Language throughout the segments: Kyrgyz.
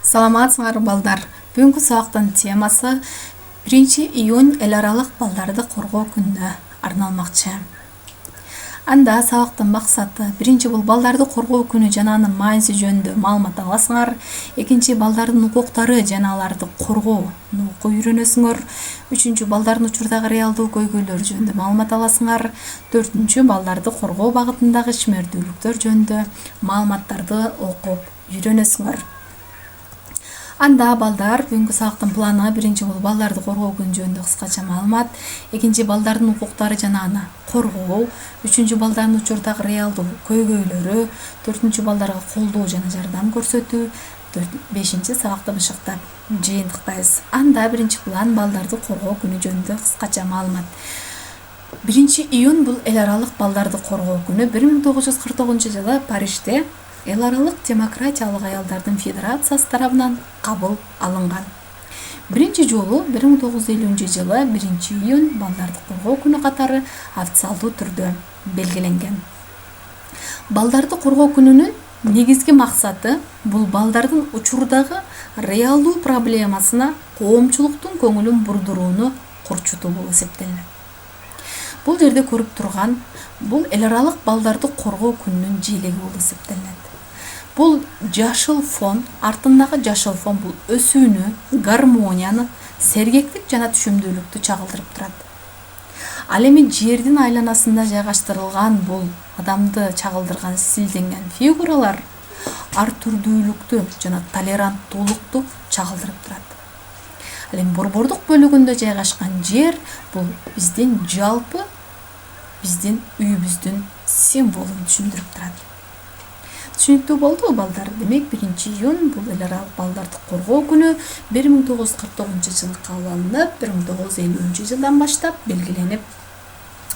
Саламатсыңарбы балдар. Бүгүнкү сабактын темасы 1-июнь эл аралык балдарды коргоо күнүнө арналмакчы. Анда сабактын максаты биринчи бул балдарды коргоо күнү жана анын мааниси жөнүндө маалымат аласыңар. Экинчи балдардын укуктары жана аларды коргоону үйрөнөсүңөр. Үчүнчү балдардын учурдагы реалдуу көйгөйлөр жөнүндө маалымат аласыңар. Төртүнчү балдарды коргоо багытындагы ишмердүүлүктөр жөнүндө маалыматтарды окуп үйрөнөсүңөр. Анда балдар бүгүнкү сабактын планы биринчи бул балдарды коргоо күнү жөнүндө кыскача маалымат, экинчи балдардын укуктары жана аны коргоо, үчүнчү балдардын учурдагы реалдуу көйгөйлөрү, төртүнчү балдарга колдоо жана жардам көрсөтүү, бешинчи сабакты бышыктап жыйынтыктайбыз. Анда биринчи план балдарды коргоо күнү жөнүндө кыскача маалымат. 1-июнь бул эл аралык балдарды коргоо күнү 1949-жылы Парижде эл аралык демократиялык аялдардын федерациясы тарабынан кабыл алынган. Биринчи жолу 1950-жылы 1-июнь балдарды коргоо күнү катары официалдуу түрдө белгиленген. Балдарды коргоо күнүнүн негизги максаты бул балдардын учурдагы реалдуу проблемасына коомчулуктун көңүлүн бурдурууну курчутуу болуп эсептелет. Бул жерде көрүп турган бул эл аралык балдарды коргоо күнүнүн желеги болуп эсептелет. Бул жашыл фон, артындагы жашыл фон бул өсүүнү, гармонияны, сергектик жана түшүмдүүлүктү чагылдырып турат. Ал эми жердин айланасында жайгаштырылган бул адамды чагылдырган силденген фигуралар ар түрдүүлүктү жана толеранттуулукту чагылдырып турат. Ал эми борбордук бөлүгүндө жайгашкан жер бул биздин жалпы биздин үйүбүздүн символун түшүндүрүп турат. Түшүнүктүү болду балдар. Демек 1-июнь бул эл аралык балдарды коргоо күнү 1949-жылы кабыл алынып, 1950-жылдан баштап белгиленип,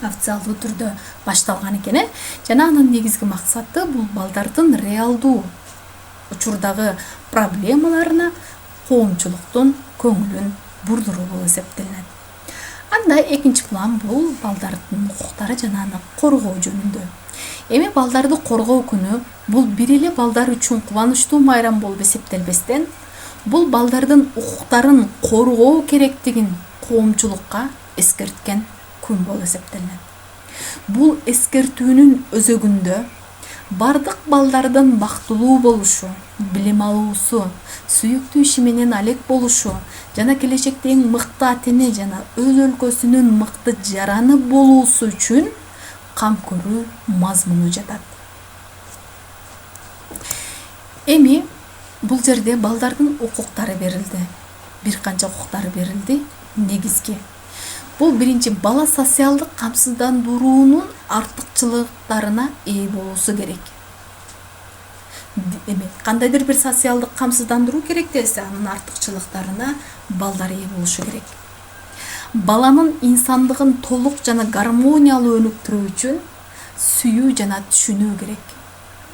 официалдуу түрдө башталган экен. Жана анын негизги максаты бул балдардын реалдуу учурдагы проблемаларына коомчулуктун көңүлүн бурдуруу болуп эсептелет. Анда экинчи план бул балдардын укуктары жана аны коргоо жөнүндө. Эми балдарды коргоо күнү бул бир эле балдар үчүн кубанычтуу майрам болуп эсептелбестен, бул балдардын укуктарын коргоо керектигин коомчулукка эскерткен күн болуп эсептелет. Бул эскертүүнүн өзөгүндө бардык балдардын бактылуу болушу, билим алуусу, сүйүктүү иши менен алек болушу жана келечекте эң мыкты ата-эне жана өз өлкөсүнүн мыкты жараны болуусу үчүн кам көрүү мазмуну жатат. Эми бул жерде балдардын укуктары берилди. Бир канча укуктары берилди. Негизги бул биринчи бала социалдык камсыздандыруунун артыкчылыктарына ээ болуусу керек. Эми кандайдыр бир социалдык камсыздандыруу керек десе, анын артыкчылыктарына балдар ээ болушу керек. Баланын инсандыгын толук жана гармониялуу өнүктүрүү үчүн сүйүү жана түшүнүү керек.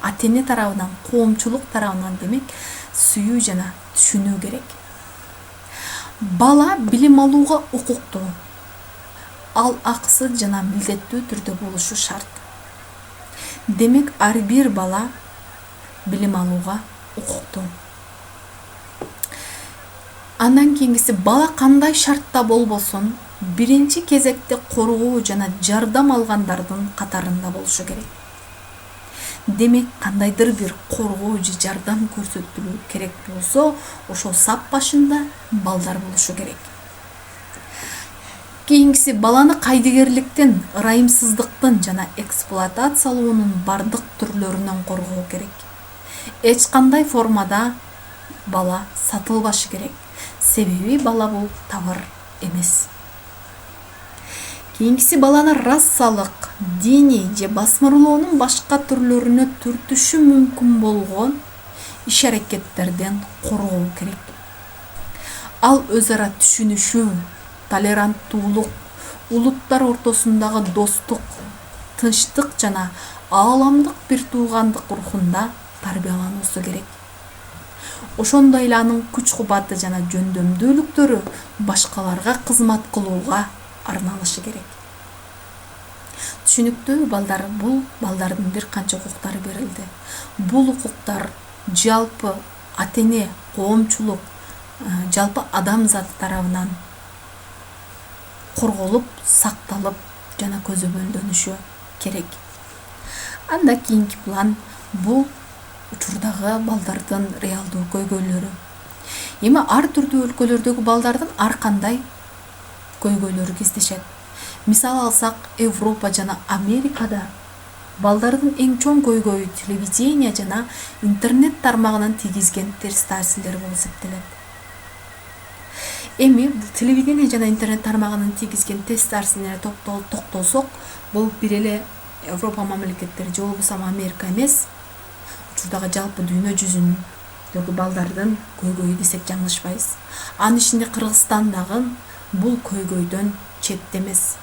Ата-эне тарабынан, коомчулук тарабынан демек сүйүү жана түшүнүү керек. Бала билим алууга укуктуу. Ал акысыз жана милдеттүү түрдө болушу шарт. Демек ар бир бала билим алууга укуктуу. Андан кийингиси бала кандай шартта болбосун, биринчи кезекте коргоо жана жардам алгандардын катарында болушу керек. Демек кандайдыр бир коргоо же жардам көрсөтүлүү керек болсо, ошол сап башында балдар болушу керек. Кийингиси баланы кайдыгерликтен, ырайымсыздыктын жана эксплуатациялоонун бардык түрлөрүнөн коргоо керек. Эч кандай формада бала сатылбашы керек. Себеби бала бул товар эмес. Кийингиси баланы расалык, диний же басмырлоонун башка түрлөрүнө түртүшү мүмкүн болгон иш-аракеттерден коргоо керек. Ал өз ара түшүнүшүү, толеранттуулук, улуттар ортосундагы достук, тынчтык жана ааламдык бир туугандык рухунда тарбиялануусу керек. Ошондой эле анын күч-кубаты жана жөндөмдүүлүктөрү башкаларга кызмат кылууга арналышы керек. Түшүнүктүү балдар, бул балдардын бир канча укуктары берилди. Бул укуктар жалпы ата-эне коомчулук жалпы адамзат тарабынан корголуп, сакталып жана көзөмөлдөнүшү керек. Анда кийинки план бул учурдагы балдардын реалдуу көйгөйлөрү. Эми ар түрдүү өлкөлөрдөгү балдардын ар кандай көйгөйлөрү кездешет. Мисал алсак, Европа жана Америкада балдардын эң чоң көйгөйү телевидение жана интернет тармагынын тийгизген терс таасирлери болуп эсептелет. Эми телевидение жана интернет тармагынын тийгизген терс таасирлерине токтолсок, бул бир эле Европа мамлекеттери же болбосо Америка эмес, учурдагы жалпы дүйнө жүзүндөгү балдардын көйгөйү десек жаңылышпайбыз. Анын ичинде Кыргызстан дагы бул көйгөйдөн четте эмес.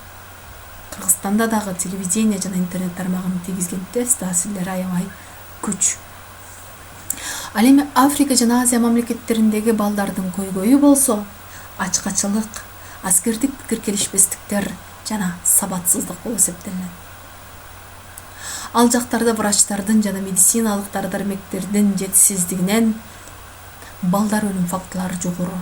Кыргызстанда дагы телевидение жана интернет тармагынын тийгизген терс таасирлери аябай күч. Ал эми Африка жана Азия мамлекеттериндеги балдардын көйгөйү болсо ачкачылык, аскердик пикир келишпестиктер жана сабатсыздык болуп эсептелет. Ал жактарда врачтардын жана медициналык дармектердин жетишсиздигинен балдар өлүм фактылары жогору.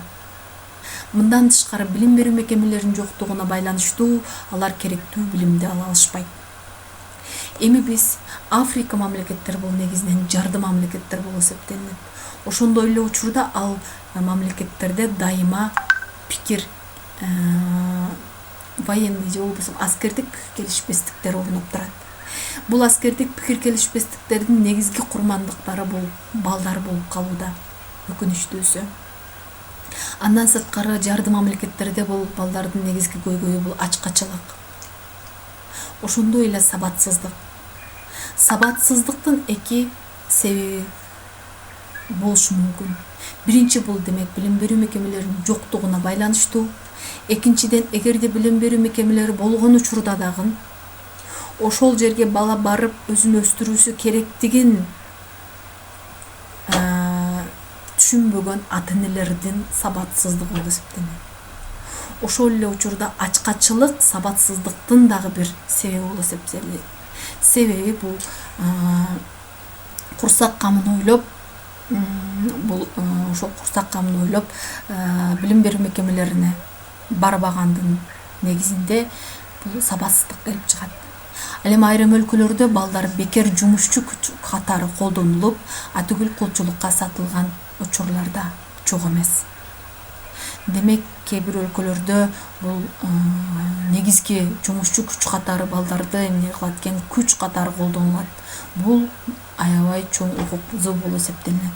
Мындан тышкары билим берүү мекемелеринин жоктугуна байланыштуу алар керектүү билимди ала алышпайт. Эми биз Африка мамлекеттери бул негизинен жарды мамлекеттер болуп эсептелет. Ошондой эле учурда ал мамлекеттерде дайыма пикир военный же болбосо аскердик пикир келишпестиктер орнуп турат. Бул аскердик пикир келишпестиктердин негизги курмандыктары бул балдар болуп калууда. Өкүнүчтүүсү. Андан сырткары жарды мамлекеттерде бул балдардын негизги көйгөйү бул ачкачылык. Ошондой эле сабатсыздык. Сабатсыздыктын эки себеби болушу мүмкүн. Биринчи бул демек билим берүү мекемелеринин жоктугуна байланыштуу. Экинчиден, эгерде билим берүү мекемелери болгон учурда дагы ошол жерге бала барып өзүн өстүрүүсү керектигин түшүнбөгөн ата-энелердин сабатсыздыгы болуп эсептелет. Ошол эле учурда ачкачылык сабатсыздыктын дагы бир себеби болуп эсептелет. Себеби бул курсак камын ойлоп, ошол курсак камын ойлоп билим берүү мекемелерине барбагандын негизинде бул сабатсыздык келип чыгат. Ал эми айрым өлкөлөрдө балдар бекер жумушчу күч катары колдонулуп, атүгүл кулчулукка сатылган учурлар да жок эмес. Демек, кээ бир өлкөлөрдө бул негизги жумушчу күч катары балдарды эмне кылат экен, күч катары колдонулат. Бул аябай чоң укук бузуу болуп эсептелет.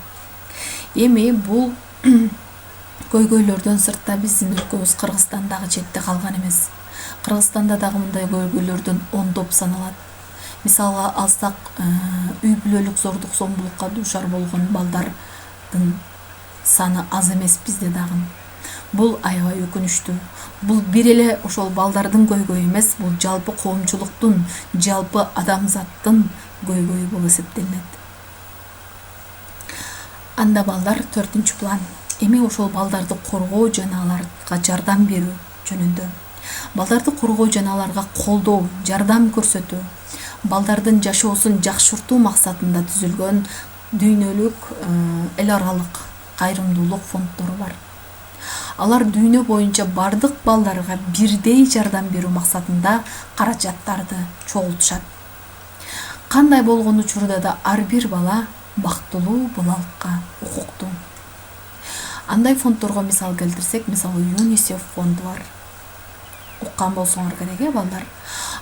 Эми бул көйгөйлөрдөн сыртта биздин өлкөбүз Кыргызстан дагы четте калган эмес. Кыргызстанда дагы мындай көйгөйлөрдөн ондоп саналат. Мисалга алсак, үй бүлөлүк зордук зомбулукка дуушар болгон балдардын саны аз эмес бизде дагы. Бул аябай өкүнүчтүү. Бул бир эле ошол балдардын көйгөйү эмес, бул жалпы коомчулуктун, жалпы адамзаттын көйгөйү болуп эсептелет. Анда балдар төртүнчү план. Эми ошол балдарды коргоо жана аларга жардам берүү жөнүндө. Балдарды коргоо жана аларга колдоо, жардам көрсөтүү, балдардын жашоосун жакшыртуу максатында түзүлгөн дүйнөлүк эл аралык кайрымдуулук фонддору бар. Алар дүйнө боюнча бардык балдарга бирдей жардам берүү максатында каражаттарды чогултушат. Кандай болгон учурда да ар бир бала бактылуу булалыкка укуктуу. Андай фонддорго мисал келтирсек, мисалы ЮНИСЕФ фонду бар. Уккан болсоңор керек, балдар.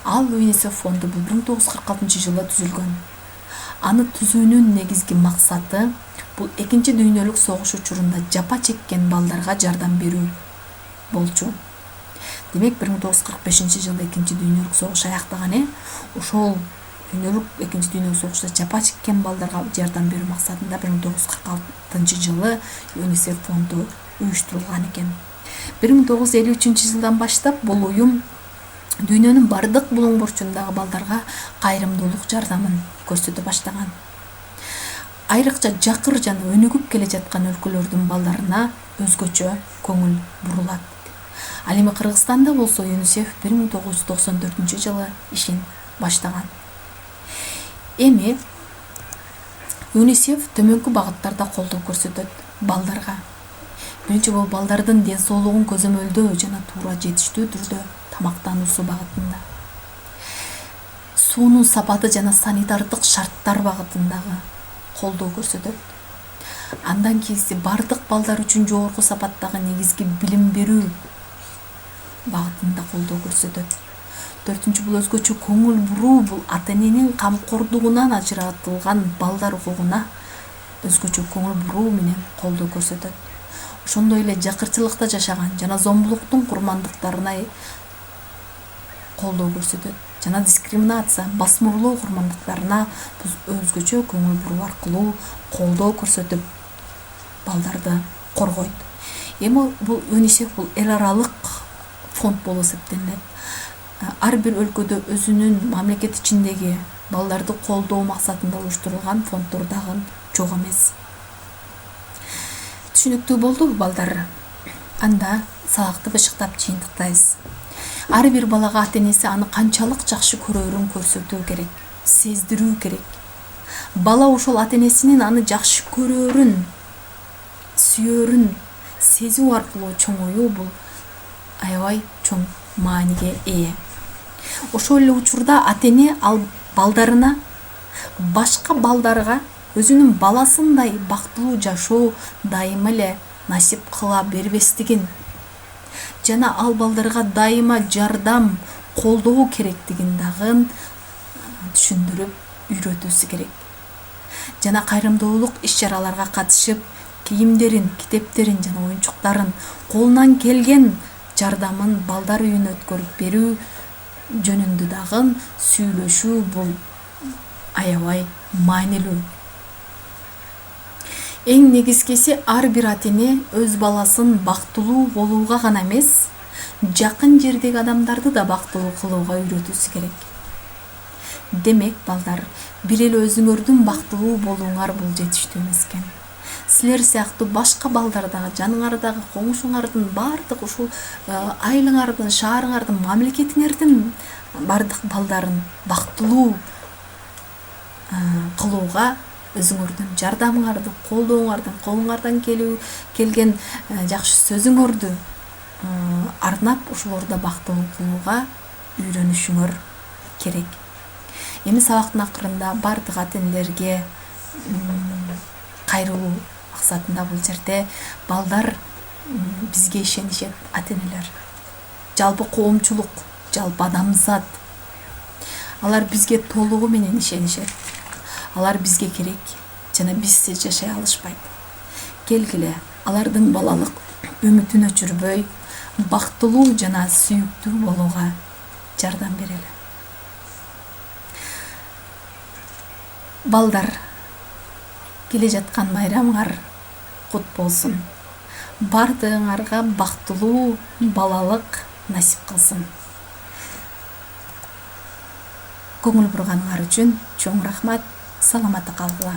Ал ЮНИСЕФ фонду бул 1946-жылы түзүлгөн. Аны түзүүнүн негизги максаты бул экинчи дүйнөлүк согуш учурунда жапа чеккен балдарга жардам берүү болчу. Демек 1945-жылы экинчи дүйнөлүк согуш аяктаган, ошол экинчи дүйнөлүк согушта жапа чеккен балдарга жардам берүү максатында 1946-жылы ЮНИСЕФ фонду уюштурулган экен. 1953-жылдан баштап бул уюм дүйнөнүн бардык булуң бурчундагы балдарга кайрымдуулук жардамын көрсөтө баштаган. Айрыкча жакыр жана өнүгүп келе жаткан өлкөлөрдүн балдарына өзгөчө көңүл бурулат. Ал эми Кыргызстанда болсо ЮНИСЕФ 1994-жылы ишин баштаган. Эми ЮНИСЕФ төмөнкү багыттарда колдоо көрсөтөт. балдарга. Биринчи бул балдардын ден соолугун көзөмөлдөө жана туура жетиштүү түрдө тамактануусу багытында. Суунун сапаты жана санитардык шарттар багытындагы колдоо көрсөтөт. Андан кийинки бардык балдар үчүн жогорку сапаттагы негизги билим берүү багытында колдоо көрсөтөт. 4 бул өзгөчө көңүл буруу, бул ата-эненин камкордугунан ажыратылган балдар укугуна өзгөчө көңүл буруу менен колдоо көрсөтөт. Ошондой эле жакырчылыкта жашаган жана зомбулуктун курмандыктарына колдоо көрсөтөт жана дискриминация, басмырлоо курмандыктарына өзгөчө көңүл буруу аркылуу колдоо көрсөтүп балдарды коргойт. Эми бул ЮНИСЕФ бул эл аралык фонд болуп эсептелет. Ар бир өлкөдө өзүнүн мамлекет ичиндеги балдарды колдоо максатында уюштурулган фонддор дагы жок эмес. Түшүнүктүү болдубу балдар? Анда сабакты бышыктап жыйынтыктайбыз. Ар бир балага ата-энеси аны канчалык жакшы көрөрүн көрсөтүү керек, сездирүү керек. Бала ошол ата-энесинин аны жакшы көрөрүн, сүйөрүн сезүү аркылуу чоңоюу бул аябай чоң мааниге ээ. Ошол эле учурда ата-эне ал балдарына башка балдарга өзүнүн баласындай бактылуу жашоо дайыма эле насип кыла бербестигин жана ал балдарга дайыма жардам, колдоо керектигин дагы түшүндүрүп үйрөтүүсү керек. Жана кайрымдуулук иш-чараларга катышып, кийимдерин, китептерин жана оюнчуктарын колунан келген жардамын балдар үйүнө өткөрүп берүү жөнүндө дагы сүйлөшүү бул аябай маанилүү. Эң негизгиси ар бир ата-эне өз баласын бактылуу болууга гана эмес, жакын жердеги адамдарды да бактылуу кылууга үйрөтүүсү керек. Демек, балдар, бир эле өзүңөрдүн бактылуу болууңар бул жетиштүү эмес экен. Силер сыяктуу башка балдар дагы, жаныңардагы коңшуңардын бардык ушул айылыңардын, шаарыңардын, мамлекетиңердин бардык балдарын бактылуу кылууга өзүңөрдүн жардамыңарды, колдооңардын, колуңардан келген жакшы сөзүңөрдү арнап ошолорду бактылуу кылууга үйрөнүшүңөр керек. Эми сабактын акырында бардык ата-энелерге кайрылуу максатында бул жерде балдар бизге ишенишет, ата-энелер. Жалпы коомчулук, жалпы адамзат. Алар бизге толугу менен ишенишет. Алар бизге керек жана бизсиз жашай алышпайт. Келгиле, алардын балалык үмүтүн өчүрбөй, бактылуу жана сүйүктүү болууга жардам берели. Балдар, келе жаткан майрамыңар кут болсун. Бардыгыңарга бактылуу балалык насип кылсын. Көңүл бурганыңар үчүн чоң рахмат. Саламатта калгыла.